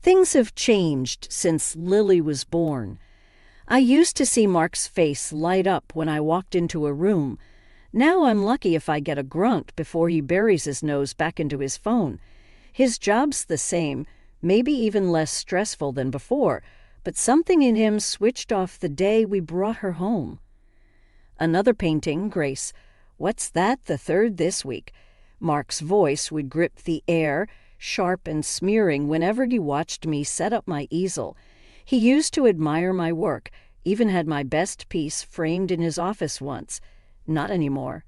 Things have changed since Lily was born. I used to see Mark's face light up when I walked into a room. Now I'm lucky if I get a grunt before he buries his nose back into his phone. His job's the same, maybe even less stressful than before, but something in him switched off the day we brought her home. Another painting, Grace. What's that? The third this week. Mark's voice would grip the air, sharp and smearing whenever he watched me set up my easel. He used to admire my work, even had my best piece framed in his office once. Not anymore.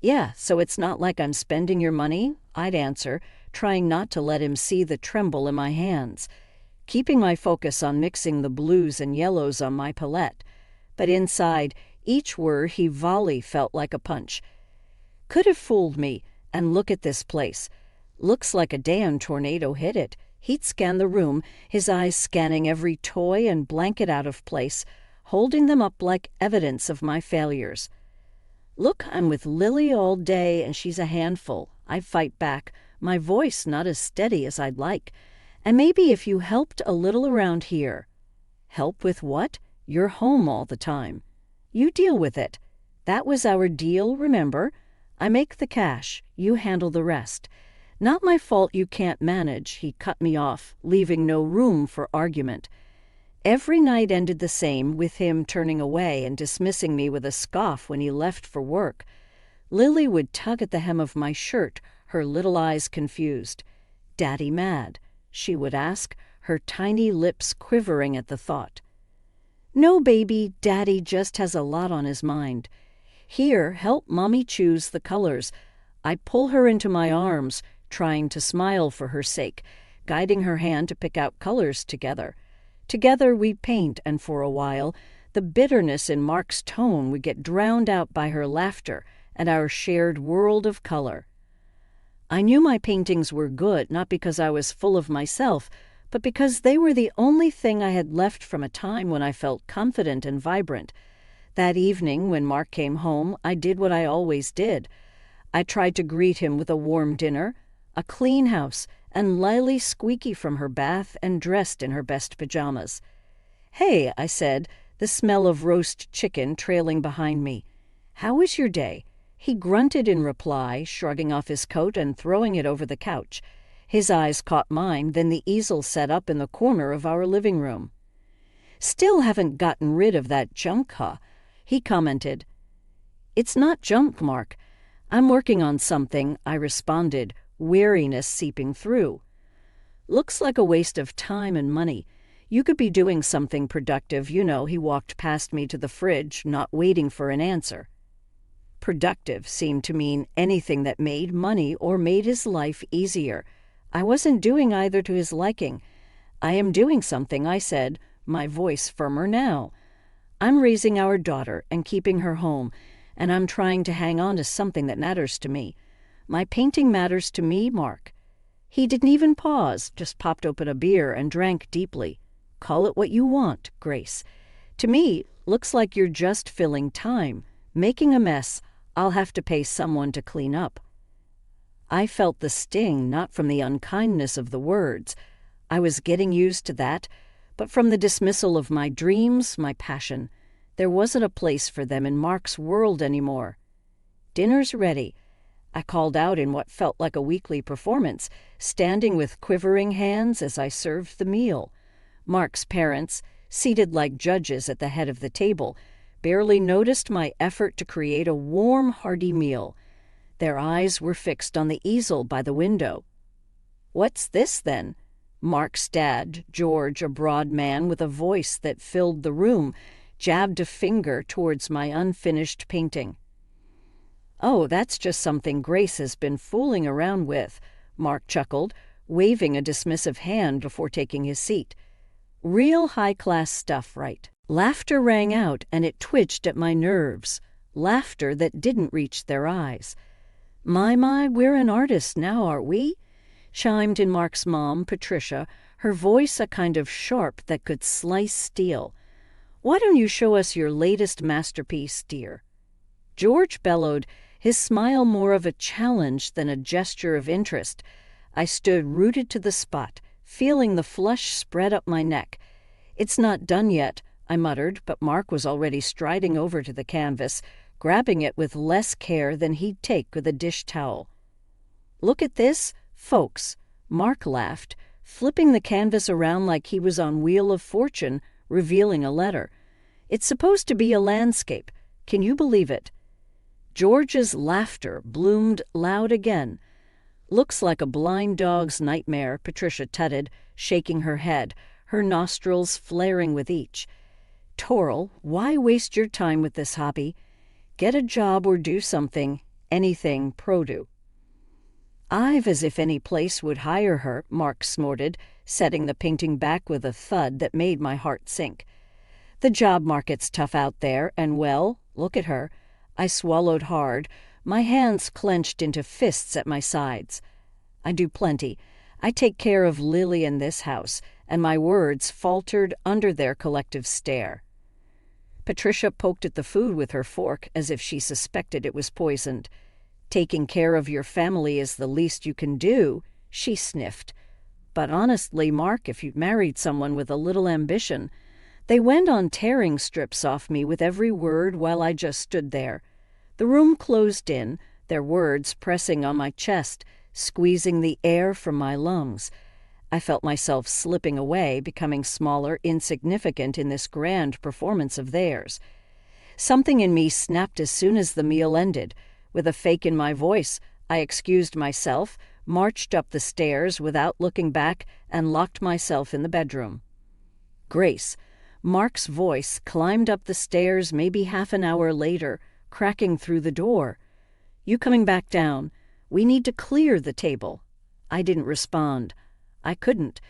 Yeah, so it's not like I'm spending your money? I'd answer, trying not to let him see the tremble in my hands, keeping my focus on mixing the blues and yellows on my palette. But inside, each word he volley felt like a punch. Could have fooled me, and look at this place. Looks like a damn tornado hit it. He'd scan the room, his eyes scanning every toy and blanket out of place, holding them up like evidence of my failures. Look, I'm with Lily all day, and she's a handful. I fight back, my voice not as steady as I'd like. And maybe if you helped a little around here. Help with what? You're home all the time. You deal with it. That was our deal, remember? I make the cash, you handle the rest. Not my fault you can't manage, he cut me off, leaving no room for argument. Every night ended the same, with him turning away and dismissing me with a scoff when he left for work. Lily would tug at the hem of my shirt, her little eyes confused. "Daddy mad?" she would ask, her tiny lips quivering at the thought. "No, baby, Daddy just has a lot on his mind. Here, help Mommy choose the colors." I pull her into my arms, trying to smile for her sake, guiding her hand to pick out colors together. Together we paint, and for a while, the bitterness in Mark's tone would get drowned out by her laughter and our shared world of color. I knew my paintings were good, not because I was full of myself, but because they were the only thing I had left from a time when I felt confident and vibrant. That evening, when Mark came home, I did what I always did. I tried to greet him with a warm dinner, a clean house, and Lily squeaky from her bath and dressed in her best pajamas. "Hey," I said, the smell of roast chicken trailing behind me. "How was your day?" He grunted in reply, shrugging off his coat and throwing it over the couch. His eyes caught mine, then the easel set up in the corner of our living room. "Still haven't gotten rid of that junk, huh?" He commented. "It's not junk, Mark. I'm working on something," I responded, weariness seeping through. "Looks like a waste of time and money. You could be doing something productive, you know." He walked past me to the fridge, not waiting for an answer. Productive seemed to mean anything that made money or made his life easier. I wasn't doing either to his liking. "I am doing something," I said, my voice firmer now. "I'm raising our daughter and keeping her home, and I'm trying to hang on to something that matters to me. My painting matters to me, Mark." He didn't even pause, just popped open a beer and drank deeply. "Call it what you want, Grace. To me, looks like you're just filling time, making a mess I'll have to pay someone to clean up." I felt the sting, not from the unkindness of the words. I was getting used to that, but from the dismissal of my dreams, my passion. There wasn't a place for them in Mark's world anymore. "Dinner's ready," I called out in what felt like a weekly performance, standing with quivering hands as I served the meal. Mark's parents, seated like judges at the head of the table, barely noticed my effort to create a warm, hearty meal. Their eyes were fixed on the easel by the window. "What's this, then?" Mark's dad, George, a broad man with a voice that filled the room, jabbed a finger towards my unfinished painting. "Oh, that's just something Grace has been fooling around with," Mark chuckled, waving a dismissive hand before taking his seat. "Real high-class stuff, right?" Laughter rang out, and it twitched at my nerves. Laughter that didn't reach their eyes. My, we're an artist now, aren't we?" chimed in Mark's mom, Patricia, her voice a kind of sharp that could slice steel. "Why don't you show us your latest masterpiece, dear?" George bellowed, his smile more of a challenge than a gesture of interest. I stood rooted to the spot, feeling the flush spread up my neck. "It's not done yet," I muttered, but Mark was already striding over to the canvas, grabbing it with less care than he'd take with a dish towel. "Look at this, folks," Mark laughed, flipping the canvas around like he was on Wheel of Fortune, revealing a letter. "It's supposed to be a landscape. Can you believe it?" George's laughter bloomed loud again. "Looks like a blind dog's nightmare," Patricia tutted, shaking her head, her nostrils flaring with each. "Toril, why waste your time with this hobby? Get a job or do something, anything pro-do." "I've as if any place would hire her," Mark snorted, setting the painting back with a thud that made my heart sink. "The job market's tough out there, and well, look at her." I swallowed hard, my hands clenched into fists at my sides. "I do plenty. I take care of Lily in this house," and my words faltered under their collective stare. Patricia poked at the food with her fork as if she suspected it was poisoned. "Taking care of your family is the least you can do," she sniffed. "But honestly, Mark, if you'd married someone with a little ambition—" They went on tearing strips off me with every word while I just stood there. The room closed in, their words pressing on my chest, squeezing the air from my lungs. I felt myself slipping away, becoming smaller, insignificant in this grand performance of theirs. Something in me snapped as soon as the meal ended. With a fake in my voice, I excused myself, marched up the stairs without looking back, and locked myself in the bedroom. "Grace," Mark's voice climbed up the stairs maybe half an hour later, cracking through the door. "You coming back down? We need to clear the table." I didn't respond. I couldn't.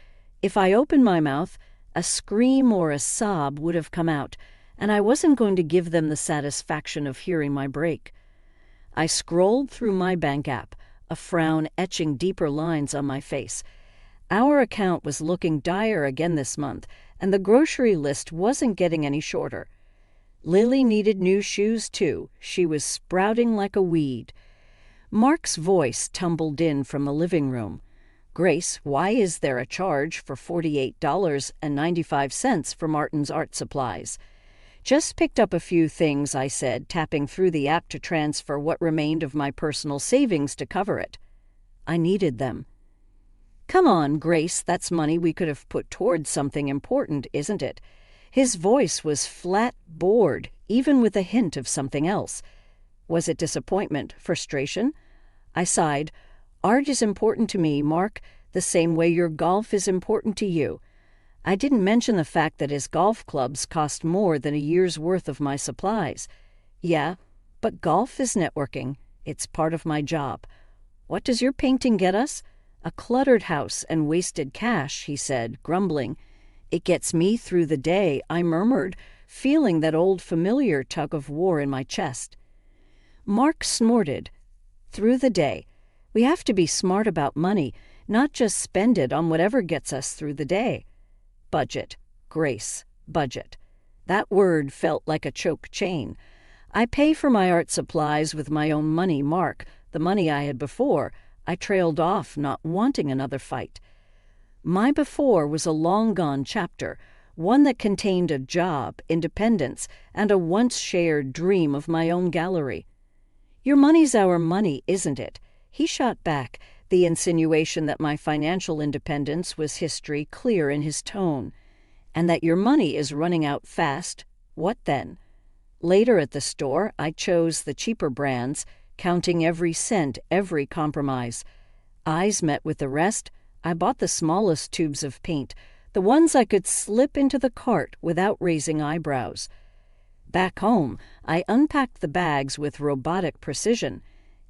If I opened my mouth, a scream or a sob would have come out, and I wasn't going to give them the satisfaction of hearing my break. I scrolled through my bank app, a frown etching deeper lines on my face. Our account was looking dire again this month, and the grocery list wasn't getting any shorter. Lily needed new shoes, too. She was sprouting like a weed. Mark's voice tumbled in from the living room. "Grace, why is there a charge for $48.95 for Martin's art supplies?" "Just picked up a few things," I said, tapping through the app to transfer what remained of my personal savings to cover it. I needed them. "Come on, Grace, that's money we could have put towards something important, isn't it?" His voice was flat bored, even with a hint of something else. Was it disappointment, frustration? I sighed. "Art is important to me, Mark, the same way your golf is important to you." I didn't mention the fact that his golf clubs cost more than a year's worth of my supplies. "Yeah, but golf is networking. It's part of my job." "What does your painting get us?" "A cluttered house and wasted cash," he said, grumbling. "It gets me through the day," I murmured, feeling that old familiar tug of war in my chest. Mark snorted. "Through the day. We have to be smart about money, not just spend it on whatever gets us through the day." Budget. Grace. Budget. That word felt like a choke chain. "I pay for my art supplies with my own money, Mark, the money I had before." I trailed off, not wanting another fight. My before was a long-gone chapter, one that contained a job, independence, and a once-shared dream of my own gallery. "Your money's our money, isn't it?" He shot back, the insinuation that my financial independence was history clear in his tone. "And that your money is running out fast. What then?" Later at the store, I chose the cheaper brands, counting every cent, every compromise. Eyes met with the rest. I bought the smallest tubes of paint, the ones I could slip into the cart without raising eyebrows. Back home, I unpacked the bags with robotic precision,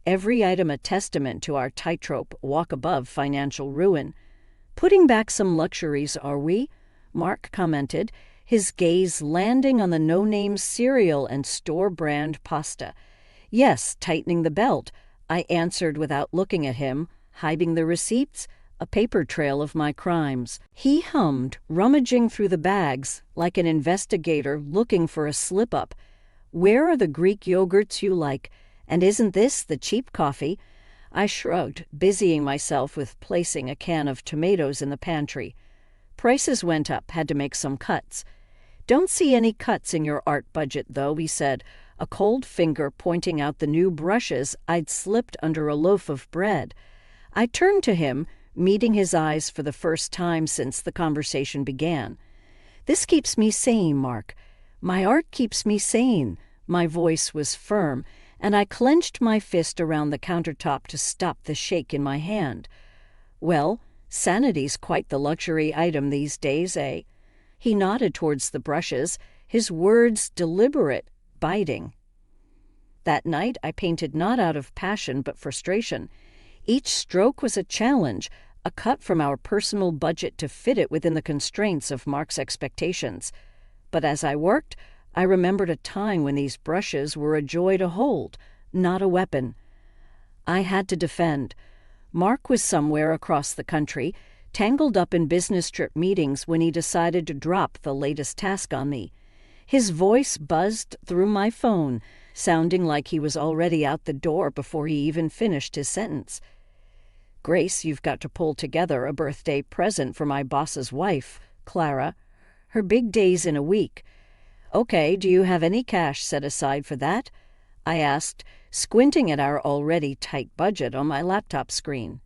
every item a testament to our tightrope walk above financial ruin. "Putting back some luxuries, are we?" Mark commented, his gaze landing on the no-name cereal and store-brand pasta. "Yes, tightening the belt," I answered without looking at him. "Hiding the receipts? A paper trail of my crimes." He hummed, rummaging through the bags like an investigator looking for a slip-up. "Where are the Greek yogurts you like? And isn't this the cheap coffee?" I shrugged, busying myself with placing a can of tomatoes in the pantry. Prices went up, had to make some cuts. "Don't see any cuts in your art budget, though," he said, a cold finger pointing out the new brushes I'd slipped under a loaf of bread. I turned to him, meeting his eyes for the first time since the conversation began. "This keeps me sane, Mark. My art keeps me sane." My voice was firm, and I clenched my fist around the countertop to stop the shake in my hand. "Well, sanity's quite the luxury item these days, eh?" He nodded towards the brushes, his words deliberate, biting. That night I painted not out of passion but frustration. Each stroke was a challenge, a cut from our personal budget to fit it within the constraints of Mark's expectations. But as I worked, I remembered a time when these brushes were a joy to hold, not a weapon. I had to defend. Mark was somewhere across the country, tangled up in business trip meetings when he decided to drop the latest task on me. His voice buzzed through my phone, sounding like he was already out the door before he even finished his sentence. "Grace, you've got to pull together a birthday present for my boss's wife, Clara. Her big day's in a week." "Okay, do you have any cash set aside for that?" I asked, squinting at our already tight budget on my laptop screen.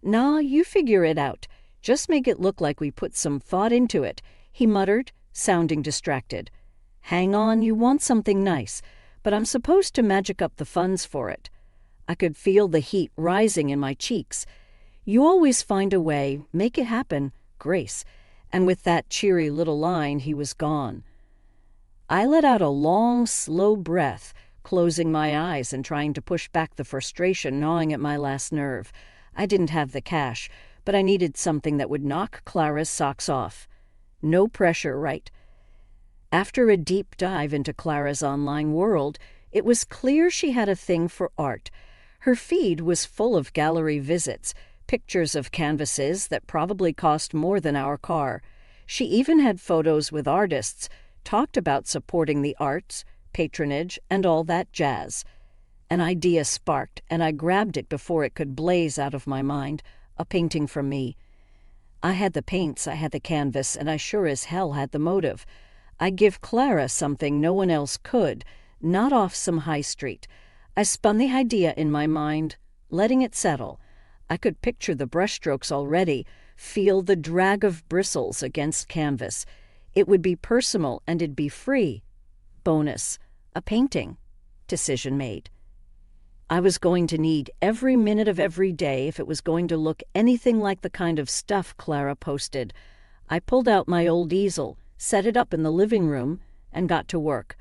"Nah, you figure it out. Just make it look like we put some thought into it," he muttered, sounding distracted. "Hang on, you want something nice, but I'm supposed to magic up the funds for it." I could feel the heat rising in my cheeks. "You always find a way. Make it happen, Grace." And with that cheery little line, he was gone. I let out a long, slow breath, closing my eyes and trying to push back the frustration gnawing at my last nerve. I didn't have the cash, but I needed something that would knock Clara's socks off. No pressure, right? After a deep dive into Clara's online world, it was clear she had a thing for art. Her feed was full of gallery visits, pictures of canvases that probably cost more than our car. She even had photos with artists, talked about supporting the arts, patronage, and all that jazz. An idea sparked, and I grabbed it before it could blaze out of my mind, a painting from me. I had the paints, I had the canvas, and I sure as hell had the motive. I'd give Clara something no one else could, not off some high street. I spun the idea in my mind, letting it settle. I could picture the brushstrokes already, feel the drag of bristles against canvas. It would be personal and it'd be free. Bonus, a painting. Decision made. I was going to need every minute of every day if it was going to look anything like the kind of stuff Clara posted. I pulled out my old easel, set it up in the living room, and got to work.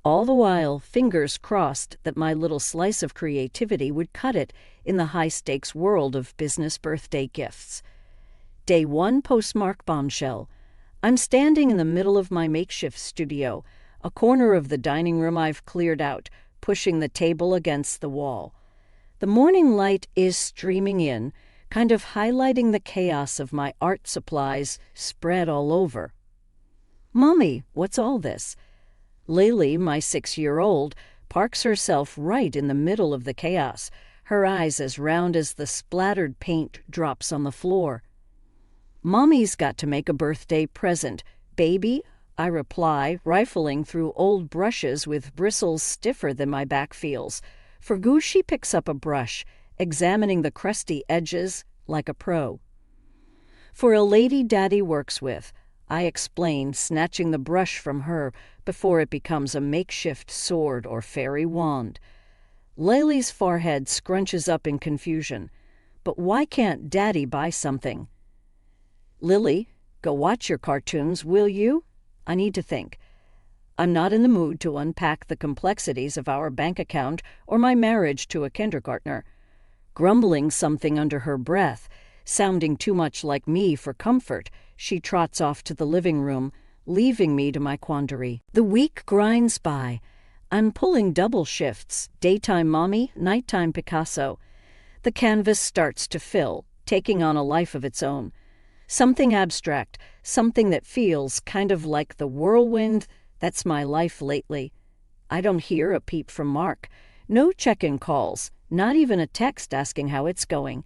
All the while, fingers crossed that my little slice of creativity would cut it in the high-stakes world of business birthday gifts. Day 1 postmark bombshell. I'm standing in the middle of my makeshift studio, a corner of the dining room I've cleared out, pushing the table against the wall. The morning light is streaming in, kind of highlighting the chaos of my art supplies spread all over. "Mommy, what's all this?" Lily, my 6-year-old, parks herself right in the middle of the chaos, her eyes as round as the splattered paint drops on the floor. "Mommy's got to make a birthday present, baby," I reply, rifling through old brushes with bristles stiffer than my back feels. For goose, she picks up a brush, examining the crusty edges like a pro. "For a lady Daddy works with," I explain, snatching the brush from her before it becomes a makeshift sword or fairy wand. Lily's forehead scrunches up in confusion. "But why can't Daddy buy something?" "Lily, go watch your cartoons, will you? I need to think." I'm not in the mood to unpack the complexities of our bank account or my marriage to a kindergartner. Grumbling something under her breath, sounding too much like me for comfort, she trots off to the living room, leaving me to my quandary. The week grinds by. I'm pulling double shifts, daytime mommy, nighttime Picasso. The canvas starts to fill, taking on a life of its own. Something abstract, something that feels kind of like the whirlwind that's my life lately. I don't hear a peep from Mark. No check-in calls. Not even a text asking how it's going.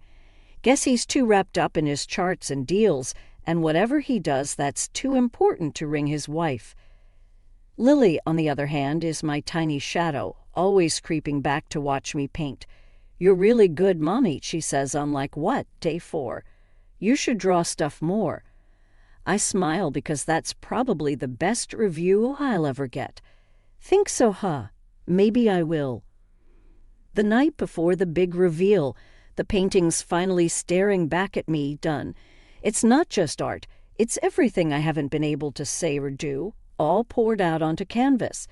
Guess he's too wrapped up in his charts and deals, and whatever he does that's too important to ring his wife. Lily, on the other hand, is my tiny shadow, always creeping back to watch me paint. "You're really good, Mommy," she says on like what, day 4. "You should draw stuff more." I smile because that's probably the best review I'll ever get. Think so, huh? Maybe I will. The night before the big reveal, the painting's finally staring back at me, done. It's not just art, it's everything I haven't been able to say or do, all poured out onto canvas.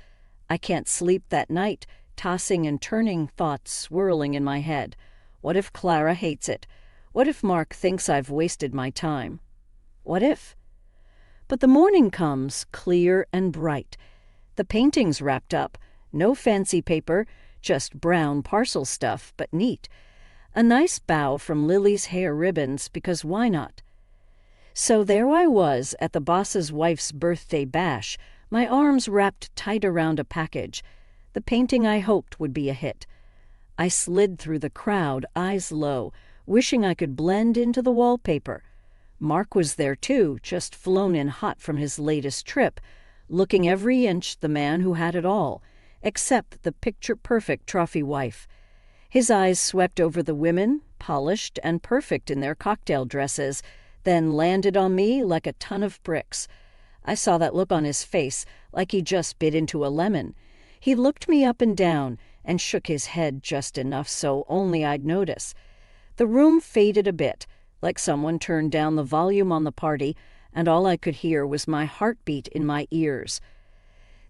I can't sleep that night, tossing and turning, thoughts swirling in my head. What if Clara hates it? What if Mark thinks I've wasted my time? What if? But the morning comes, clear and bright. The painting's wrapped up, no fancy paper, just brown parcel stuff, but neat. A nice bow from Lily's hair ribbons, because why not? So there I was at the boss's wife's birthday bash, my arms wrapped tight around a package, the painting I hoped would be a hit. I slid through the crowd, eyes low, wishing I could blend into the wallpaper. Mark was there too, just flown in hot from his latest trip, looking every inch the man who had it all, except the picture-perfect trophy wife. His eyes swept over the women, polished and perfect in their cocktail dresses, then landed on me like a ton of bricks. I saw that look on his face, like he just bit into a lemon. He looked me up and down and shook his head just enough so only I'd notice. The room faded a bit, like someone turned down the volume on the party, and all I could hear was my heartbeat in my ears.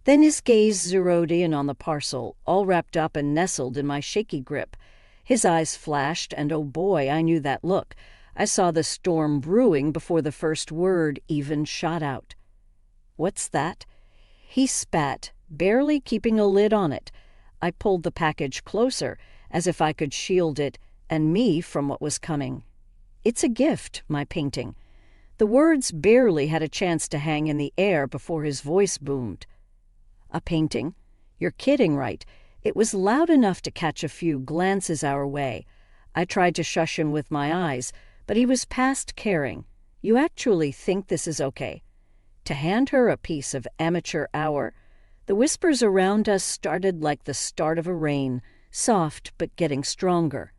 Then his gaze zeroed in on the parcel, all wrapped up and nestled in my shaky grip. His eyes flashed, and oh boy, I knew that look. I saw the storm brewing before the first word even shot out. "What's that?" He spat, barely keeping a lid on it. I pulled the package closer, as if I could shield it and me from what was coming. "It's a gift, my painting." The words barely had a chance to hang in the air before his voice boomed. "A painting? You're kidding, right?" It was loud enough to catch a few glances our way. I tried to shush him with my eyes, but he was past caring. "You actually think this is okay?" To hand her a piece of amateur hour? The whispers around us started like the start of a rain, soft but getting stronger.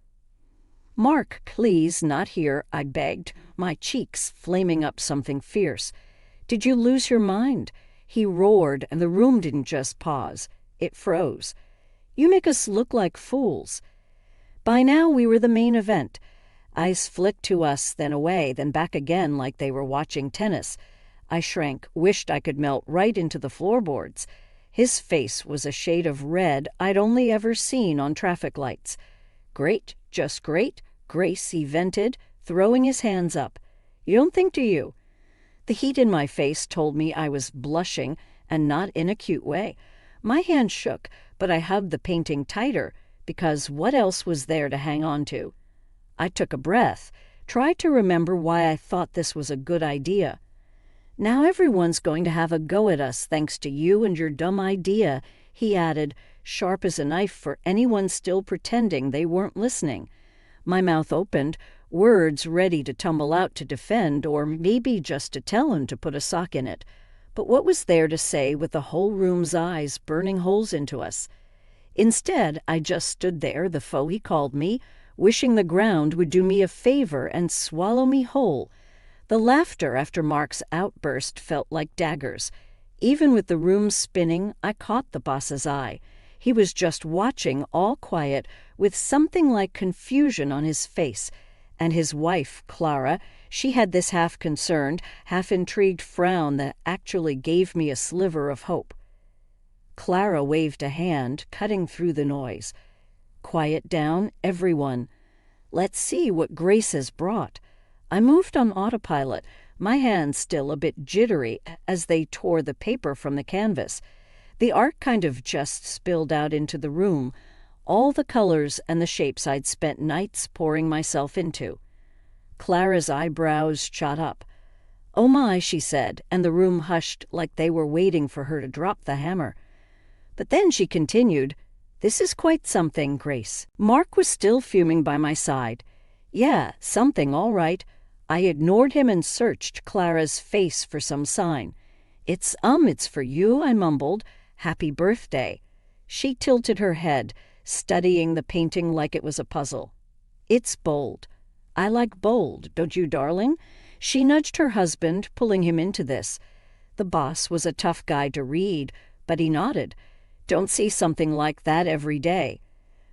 "Mark, please, not here," I begged, my cheeks flaming up something fierce. "Did you lose your mind?" He roared, and the room didn't just pause. It froze. "You make us look like fools." By now we were the main event. Eyes flicked to us, then away, then back again like they were watching tennis. I shrank, wished I could melt right into the floorboards. His face was a shade of red I'd only ever seen on traffic lights. "Great, just great," Grace he vented, throwing his hands up. "You don't think, do you?" The heat in my face told me I was blushing, and not in a cute way. My hand shook, but I hugged the painting tighter, because what else was there to hang on to? I took a breath, tried to remember why I thought this was a good idea. "Now everyone's going to have a go at us thanks to you and your dumb idea," he added, sharp as a knife for anyone still pretending they weren't listening. My mouth opened, words ready to tumble out to defend, or maybe just to tell him to put a sock in it. But what was there to say with the whole room's eyes burning holes into us? Instead, I just stood there, the foe he called me, wishing the ground would do me a favor and swallow me whole. The laughter after Mark's outburst felt like daggers. Even with the room spinning, I caught the boss's eye. He was just watching, all quiet, with something like confusion on his face. And his wife, Clara, she had this half-concerned, half-intrigued frown that actually gave me a sliver of hope. Clara waved a hand, cutting through the noise. "Quiet down, everyone. Let's see what Grace has brought." I moved on autopilot, my hands still a bit jittery as they tore the paper from the canvas. The art kind of just spilled out into the room, all the colors and the shapes I'd spent nights pouring myself into. Clara's eyebrows shot up. "Oh my," she said, and the room hushed like they were waiting for her to drop the hammer. But then she continued, This is quite something, Grace. Mark was still fuming by my side. Yeah, something, all right. I ignored him and searched Clara's face for some sign. It's for you, I mumbled. Happy birthday. She tilted her head, studying the painting like it was a puzzle. It's bold. I like bold, don't you, darling? She nudged her husband, pulling him into this. The boss was a tough guy to read, but he nodded. Don't see something like that every day.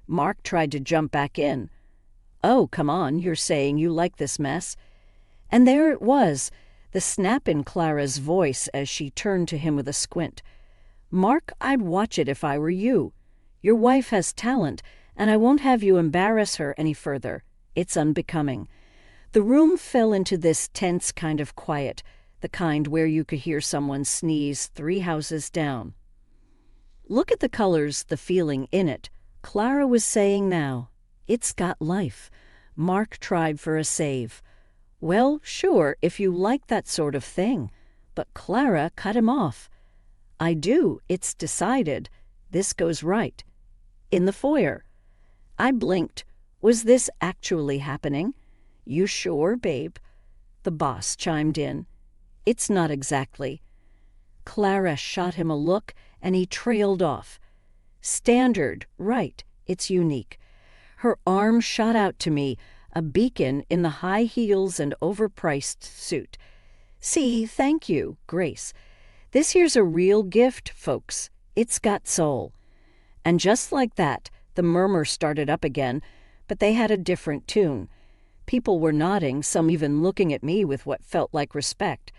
Mark tried to jump back in. Oh, come on, you're saying you like this mess. And there it was, the snap in Clara's voice as she turned to him with a squint. Mark, I'd watch it if I were you. Your wife has talent, and I won't have you embarrass her any further. It's unbecoming. The room fell into this tense kind of quiet, the kind where you could hear someone sneeze 3 houses down. Look at the colors, the feeling in it. Clara was saying now. It's got life. Mark tried for a save. Well, sure, if you like that sort of thing. But Clara cut him off. I do, it's decided. This goes right. In the foyer. I blinked. Was this actually happening? You sure, babe? The boss chimed in. It's not exactly. Clara shot him a look, and he trailed off. Standard, right, it's unique. Her arm shot out to me, a beacon in the high heels and overpriced suit. See, thank you, Grace. This here's a real gift, folks. It's got soul. And just like that, the murmur started up again, but they had a different tune. People were nodding, some even looking at me with what felt like respect.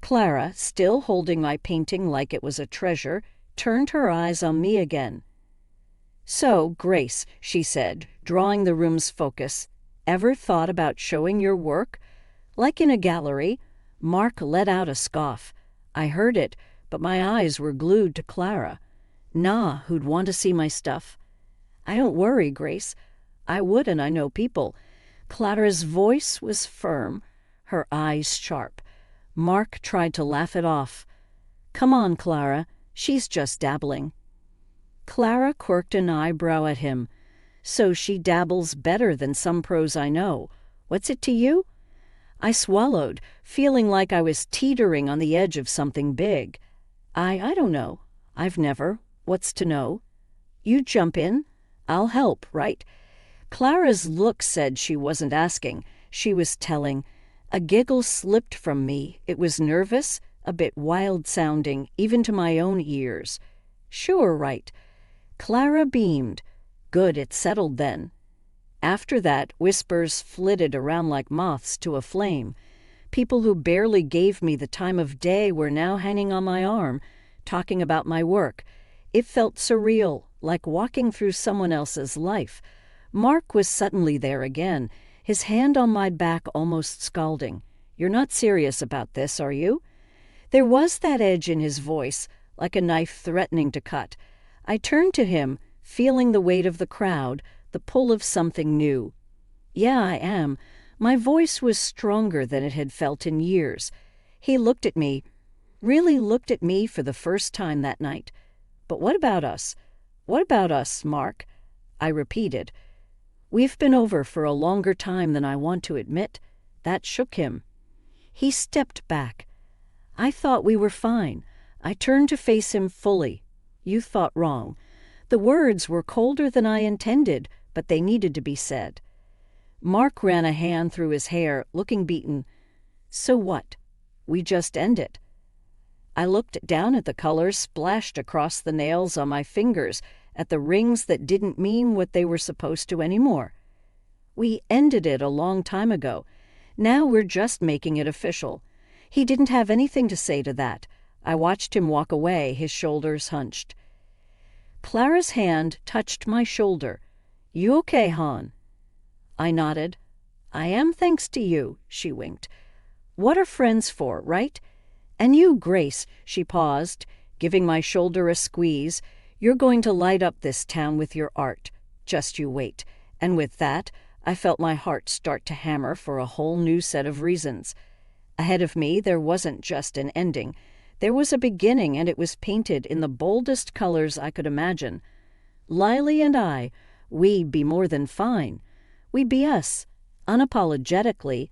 Clara, still holding my painting like it was a treasure, turned her eyes on me again. So, Grace, she said, drawing the room's focus, ever thought about showing your work? Like in a gallery? Mark let out a scoff. I heard it, but my eyes were glued to Clara. Nah, who'd want to see my stuff? I don't worry, Grace. I would, and I know people. Clara's voice was firm, her eyes sharp. Mark tried to laugh it off. Come on, Clara. She's just dabbling. Clara quirked an eyebrow at him. So she dabbles better than some pros I know. What's it to you? I swallowed, feeling like I was teetering on the edge of something big. I don't know. I've never. What's to know? You jump in. I'll help, right? Clara's look said she wasn't asking. She was telling. A giggle slipped from me. It was nervous, a bit wild-sounding, even to my own ears. Sure, right. Clara beamed. Good, it's settled then. After that, whispers flitted around like moths to a flame. People who barely gave me the time of day were now hanging on my arm, talking about my work. It felt surreal, like walking through someone else's life. Mark was suddenly there again, his hand on my back almost scalding. You're not serious about this, are you? There was that edge in his voice, like a knife threatening to cut. I turned to him, feeling the weight of the crowd, the pull of something new. Yeah, I am. My voice was stronger than it had felt in years. He looked at me, really looked at me for the first time that night. But what about us? What about us, Mark? I repeated. We've been over for a longer time than I want to admit. That shook him. He stepped back. I thought we were fine. I turned to face him fully. You thought wrong. The words were colder than I intended, but they needed to be said. Mark ran a hand through his hair, looking beaten. So what? We just end it. I looked down at the colors splashed across the nails on my fingers, at the rings that didn't mean what they were supposed to anymore. We ended it a long time ago. Now we're just making it official. He didn't have anything to say to that. I watched him walk away, his shoulders hunched. Clara's hand touched my shoulder. You okay, hon? I nodded. I am, thanks to you, she winked. What are friends for, right? And you, Grace, she paused, giving my shoulder a squeeze. You're going to light up this town with your art. Just you wait. And with that, I felt my heart start to hammer for a whole new set of reasons. Ahead of me, there wasn't just an ending. There was a beginning, and it was painted in the boldest colors I could imagine. Lily and I, we'd be more than fine. We'd be us, unapologetically,